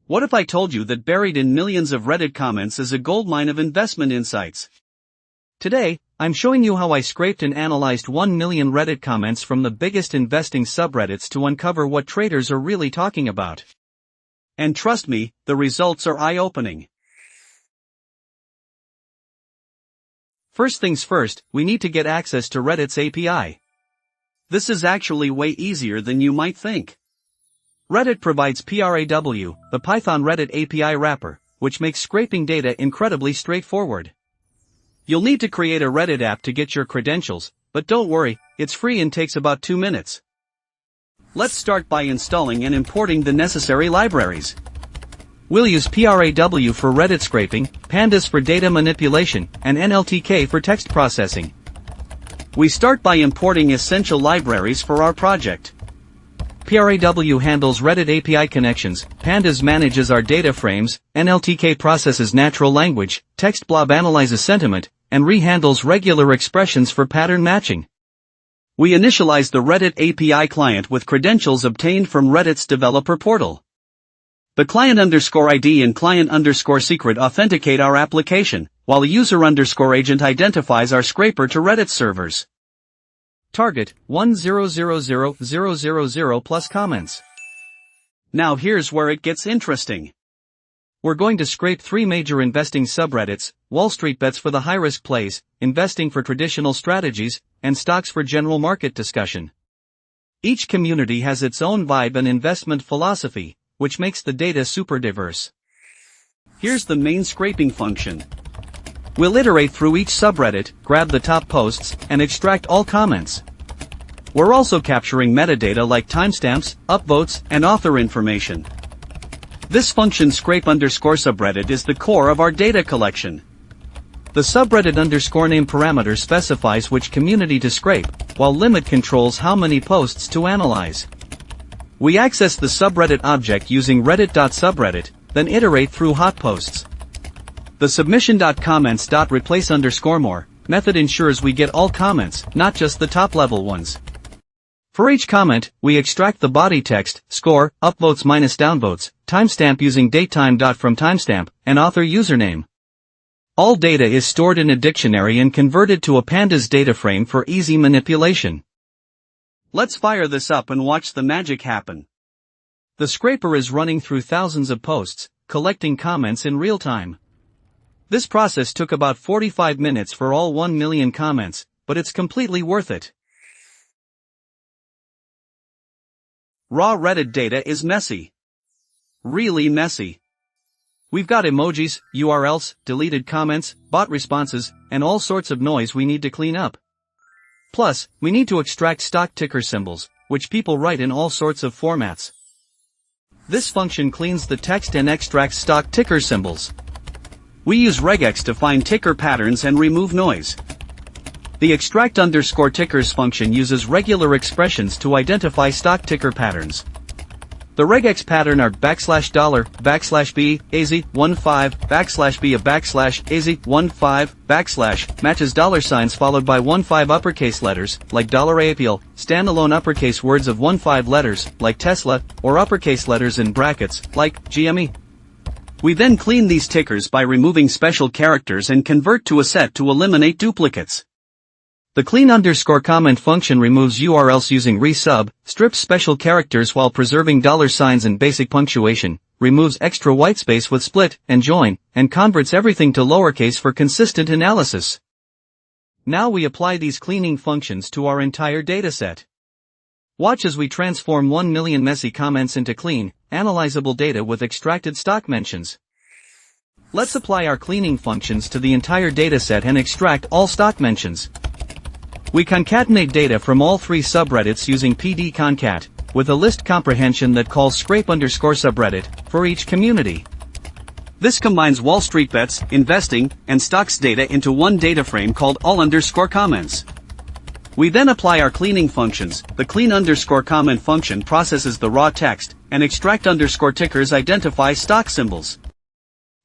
What if I told you that buried in millions of Reddit comments is a goldmine of investment insights? Today, I'm showing you how I scraped and analyzed 1 million Reddit comments from the biggest investing subreddits to uncover what traders are really talking about. And trust me, the results are eye-opening. First things first, we need to get access to Reddit's API. This is actually way easier than you might think. Reddit provides PRAW, the Python Reddit API wrapper, which makes scraping data incredibly straightforward. You'll need to create a Reddit app to get your credentials, but don't worry, it's free and takes about 2 minutes. Let's start by installing and importing the necessary libraries. We'll use PRAW for Reddit scraping, pandas for data manipulation, and NLTK for text processing. We start by importing essential libraries for our project. PRAW handles Reddit API connections, pandas manages our data frames, NLTK processes natural language, TextBlob analyzes sentiment, and handles regular expressions for pattern matching. We initialize the Reddit API client with credentials obtained from Reddit's developer portal. The client_ID and client_secret authenticate our application, while the user_agent identifies our scraper to Reddit servers. Target 1000000 plus comments. Now here's where it gets interesting. We're going to scrape 3 major investing subreddits: wallstreetbets for the high-risk plays, investing for traditional strategies, and stocks for general market discussion. Each community has its own vibe and investment philosophy, which makes the data super diverse. Here's the main scraping function. We'll iterate through each subreddit, grab the top posts, and extract all comments. We're also capturing metadata like timestamps, upvotes, and author information. This function scrape_subreddit is the core of our data collection. The subreddit_name parameter specifies which community to scrape, while limit controls how many posts to analyze. We access the subreddit object using reddit.subreddit, then iterate through hot posts. The submission.comments.replace_more method ensures we get all comments, not just the top-level ones. For each comment, we extract the body text, score, upvotes minus downvotes, timestamp using datetime.from timestamp, and author username. All data is stored in a dictionary and converted to a pandas data frame for easy manipulation. Let's fire this up and watch the magic happen. The scraper is running through thousands of posts, collecting comments in real time. This process took about 45 minutes for all 1 million comments, but it's completely worth it. Raw Reddit data is messy. Really messy. We've got emojis, URLs, deleted comments, bot responses, and all sorts of noise we need to clean up. Plus, we need to extract stock ticker symbols, which people write in all sorts of formats. This function cleans the text and extracts stock ticker symbols. We use regex to find ticker patterns and remove noise. The extract_tickers function uses regular expressions to identify stock ticker patterns. The regex pattern are $, $, $B, AZ15, $B a $AZ15, matches $signs followed by 15 uppercase letters, like $APL, standalone uppercase words of 15 letters, like Tesla, or uppercase letters in brackets, like GME. We then clean these tickers by removing special characters and convert to a set to eliminate duplicates. The clean_comment function removes URLs using resub, strips special characters while preserving $signs and basic punctuation, removes extra whitespace with split and join, and converts everything to lowercase for consistent analysis. Now we apply these cleaning functions to our entire dataset. Watch as we transform 1 million messy comments into clean, analyzable data with extracted stock mentions. Let's apply our cleaning functions to the entire dataset and extract all stock mentions. We concatenate data from all 3 subreddits using pd_concat, with a list comprehension that calls scrape_subreddit, for each community. This combines wallstreetbets, investing, and stocks data into one data frame called all_comments. We then apply our cleaning functions. The clean_comment function processes the raw text, and extract_tickers identify stock symbols.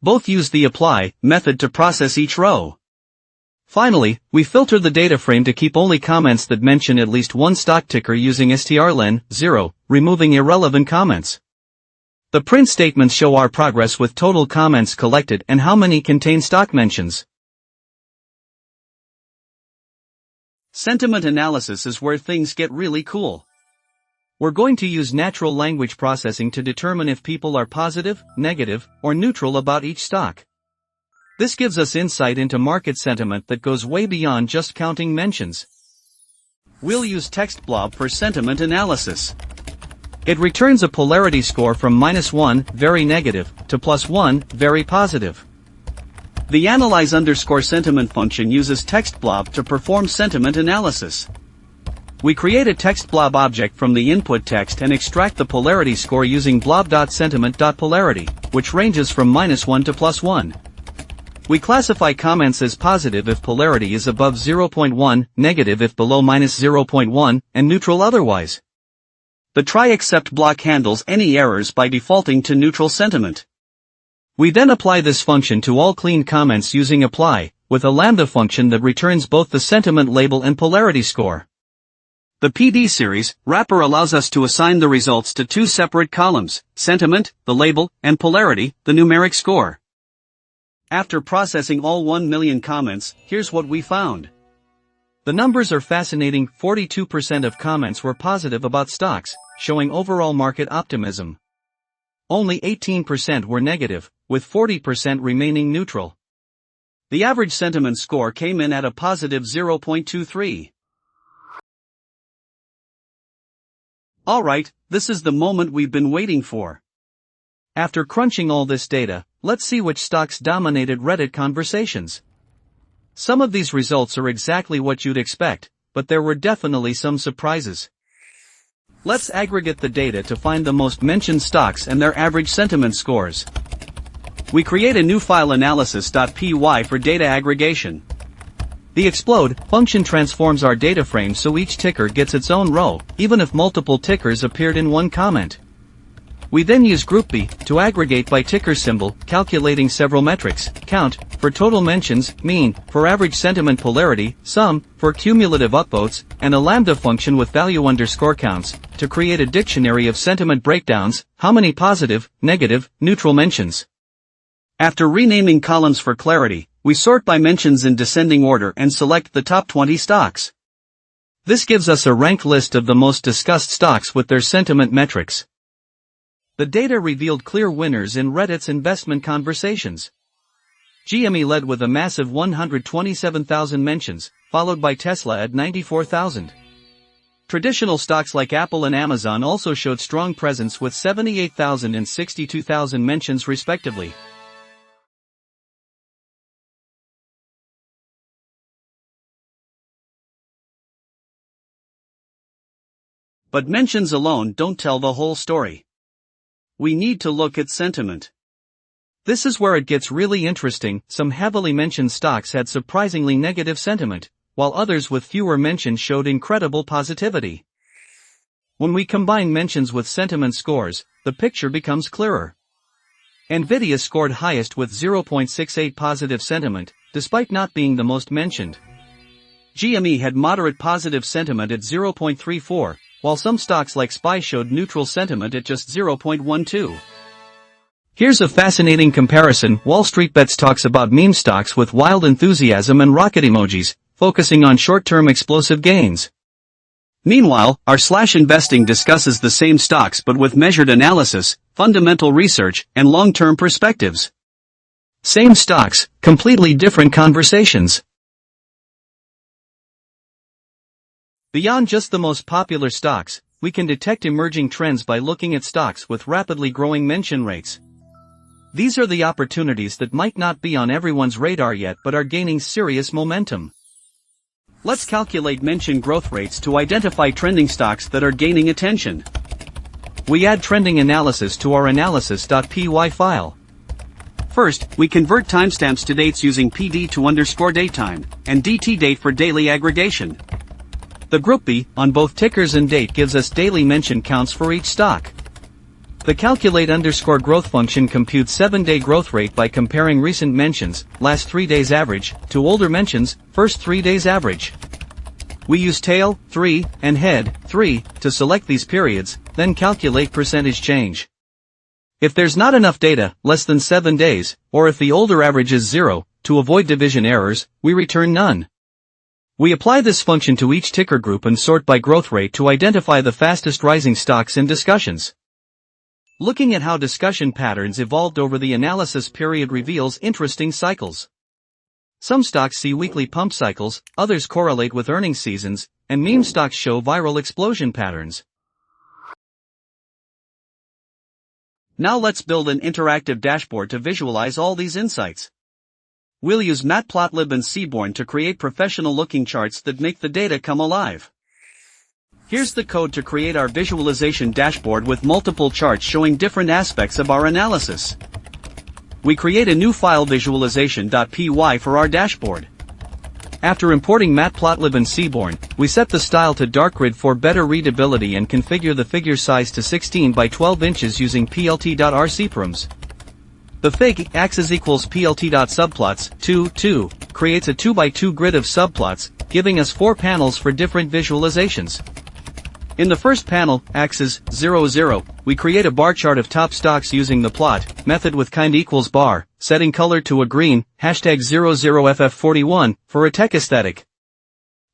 Both use the apply method to process each row. Finally, we filter the data frame to keep only comments that mention at least one stock ticker using strlen 0, removing irrelevant comments. The print statements show our progress with total comments collected and how many contain stock mentions. Sentiment analysis is where things get really cool. We're going to use natural language processing to determine if people are positive, negative, or neutral about each stock. This gives us insight into market sentiment that goes way beyond just counting mentions. We'll use TextBlob for sentiment analysis. It returns a polarity score from -1, very negative, to +1, very positive. The analyze_sentiment function uses TextBlob to perform sentiment analysis. We create a TextBlob object from the input text and extract the polarity score using blob.sentiment.polarity, which ranges from -1 to +1. We classify comments as positive if polarity is above 0.1, negative if below -0.1, and neutral otherwise. The try except block handles any errors by defaulting to neutral sentiment. We then apply this function to all clean comments using apply, with a lambda function that returns both the sentiment label and polarity score. The PD series wrapper allows us to assign the results to two separate columns, sentiment, the label, and polarity, the numeric score. After processing all 1 million comments, here's what we found. The numbers are fascinating. 42% of comments were positive about stocks, showing overall market optimism. Only 18% were negative, with 40% remaining neutral. The average sentiment score came in at a positive 0.23. Alright, this is the moment we've been waiting for. After crunching all this data, let's see which stocks dominated Reddit conversations. Some of these results are exactly what you'd expect, but there were definitely some surprises. Let's aggregate the data to find the most mentioned stocks and their average sentiment scores. We create a new file analysis.py for data aggregation. The explode function transforms our data frame so each ticker gets its own row, even if multiple tickers appeared in one comment. We then use groupb to aggregate by ticker symbol, calculating several metrics: count, for total mentions, mean, for average sentiment polarity, sum, for cumulative upvotes, and a lambda function with value_counts, to create a dictionary of sentiment breakdowns, how many positive, negative, neutral mentions. After renaming columns for clarity, we sort by mentions in descending order and select the top 20 stocks. This gives us a ranked list of the most discussed stocks with their sentiment metrics. The data revealed clear winners in Reddit's investment conversations. GME led with a massive 127,000 mentions, followed by Tesla at 94,000. Traditional stocks like Apple and Amazon also showed strong presence with 78,000 and 62,000 mentions respectively. But mentions alone don't tell the whole story. We need to look at sentiment. This is where it gets really interesting. Some heavily mentioned stocks had surprisingly negative sentiment, while others with fewer mentions showed incredible positivity. When we combine mentions with sentiment scores, the picture becomes clearer. Nvidia scored highest with 0.68 positive sentiment, despite not being the most mentioned. GME had moderate positive sentiment at 0.34, while some stocks like SPY showed neutral sentiment at just 0.12. Here's a fascinating comparison. wallstreetbets talks about meme stocks with wild enthusiasm and rocket emojis, focusing on short-term explosive gains. Meanwhile, r/investing discusses the same stocks but with measured analysis, fundamental research, and long-term perspectives. Same stocks, completely different conversations. Beyond just the most popular stocks, we can detect emerging trends by looking at stocks with rapidly growing mention rates. These are the opportunities that might not be on everyone's radar yet but are gaining serious momentum. Let's calculate mention growth rates to identify trending stocks that are gaining attention. We add trending analysis to our analysis.py file. First, we convert timestamps to dates using PD to _datetime, and DT date for daily aggregation. The groupb on both tickers and date gives us daily mention counts for each stock. The calculate_growth function computes 7-day growth rate by comparing recent mentions, last 3 days average, to older mentions, first 3 days average. We use tail, 3, and head, 3, to select these periods, then calculate percentage change. If there's not enough data, less than 7 days, or if the older average is 0, to avoid division errors, we return none. We apply this function to each ticker group and sort by growth rate to identify the fastest rising stocks in discussions. Looking at how discussion patterns evolved over the analysis period reveals interesting cycles. Some stocks see weekly pump cycles, others correlate with earnings seasons, and meme stocks show viral explosion patterns. Now let's build an interactive dashboard to visualize all these insights. We'll use matplotlib and Seaborn to create professional-looking charts that make the data come alive. Here's the code to create our visualization dashboard with multiple charts showing different aspects of our analysis. We create a new file visualization.py for our dashboard. After importing matplotlib and Seaborn, we set the style to dark grid for better readability and configure the figure size to 16 by 12 inches using plt.rc params. The fig axis equals plt.subplots 2, 2 creates a 2 by 2 grid of subplots, giving us 4 panels for different visualizations. In the first panel, axis 0, 0, we create a bar chart of top stocks using the plot method with kind equals bar, setting color to a green, #00ff41, for a tech aesthetic.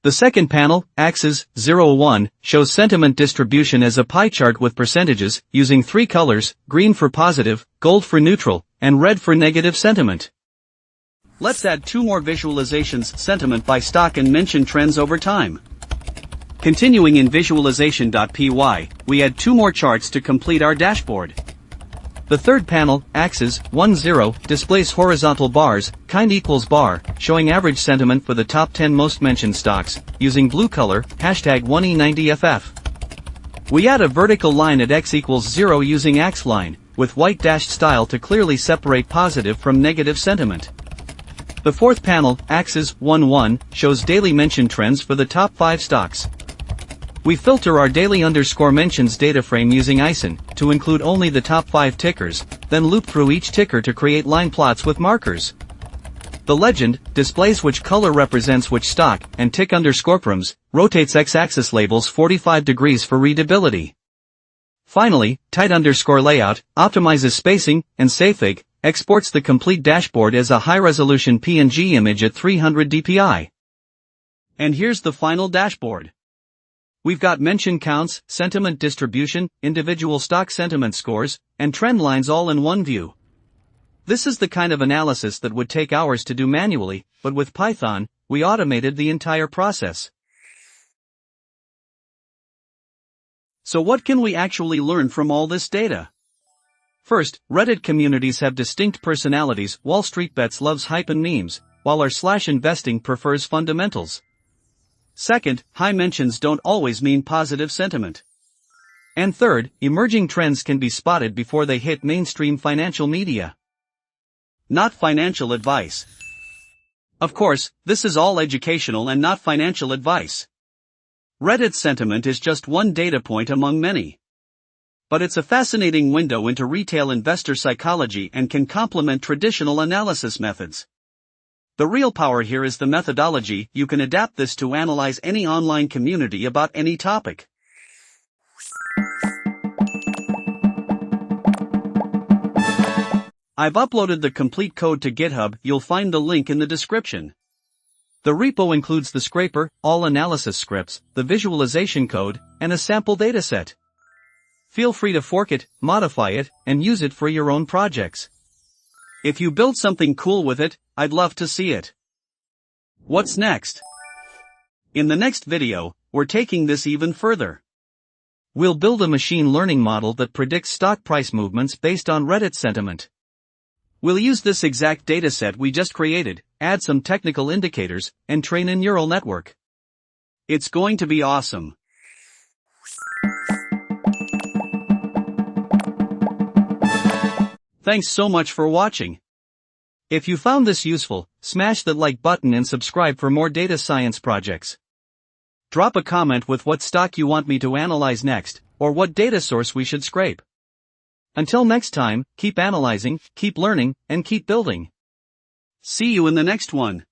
The second panel, axis 0, 1, shows sentiment distribution as a pie chart with percentages, using 3 colors, green for positive, gold for neutral, and red for negative sentiment. Let's add 2 more visualizations, sentiment by stock and mention trends over time. Continuing in visualization.py, we add 2 more charts to complete our dashboard. The third panel, axis 1, 0, displays horizontal bars, kind equals bar, showing average sentiment for the top 10 most mentioned stocks, using blue color, #1e90ff. We add a vertical line at x equals 0 using axline, with white dashed style to clearly separate positive from negative sentiment. The fourth panel, axis 1, 1, shows daily mention trends for the top 5 stocks. We filter our daily underscore mentions data frame using ISIN, to include only the top 5 tickers, then loop through each ticker to create line plots with markers. The legend displays which color represents which stock, and tick underscore params rotates x-axis labels 45 degrees for readability. Finally, tight underscore layout optimizes spacing, and savefig exports the complete dashboard as a high-resolution PNG image at 300 dpi. And here's the final dashboard. We've got mention counts, sentiment distribution, individual stock sentiment scores, and trend lines all in one view. This is the kind of analysis that would take hours to do manually, but with Python, we automated the entire process. So what can we actually learn from all this data? First, Reddit communities have distinct personalities. wallstreetbets loves hype and memes, while our /investing prefers fundamentals. Second, high mentions don't always mean positive sentiment. And third, emerging trends can be spotted before they hit mainstream financial media. Not financial advice. Of course, this is all educational and not financial advice. Reddit sentiment is just one data point among many. But it's a fascinating window into retail investor psychology and can complement traditional analysis methods. The real power here is the methodology. You can adapt this to analyze any online community about any topic. I've uploaded the complete code to GitHub. You'll find the link in the description. The repo includes the scraper, all analysis scripts, the visualization code, and a sample dataset. Feel free to fork it, modify it, and use it for your own projects. If you build something cool with it, I'd love to see it. What's next? In the next video, we're taking this even further. We'll build a machine learning model that predicts stock price movements based on Reddit sentiment. We'll use this exact dataset we just created, add some technical indicators, and train a neural network. It's going to be awesome. Thanks so much for watching. If you found this useful, smash that like button and subscribe for more data science projects. Drop a comment with what stock you want me to analyze next, or what data source we should scrape. Until next time, keep analyzing, keep learning, and keep building. See you in the next one.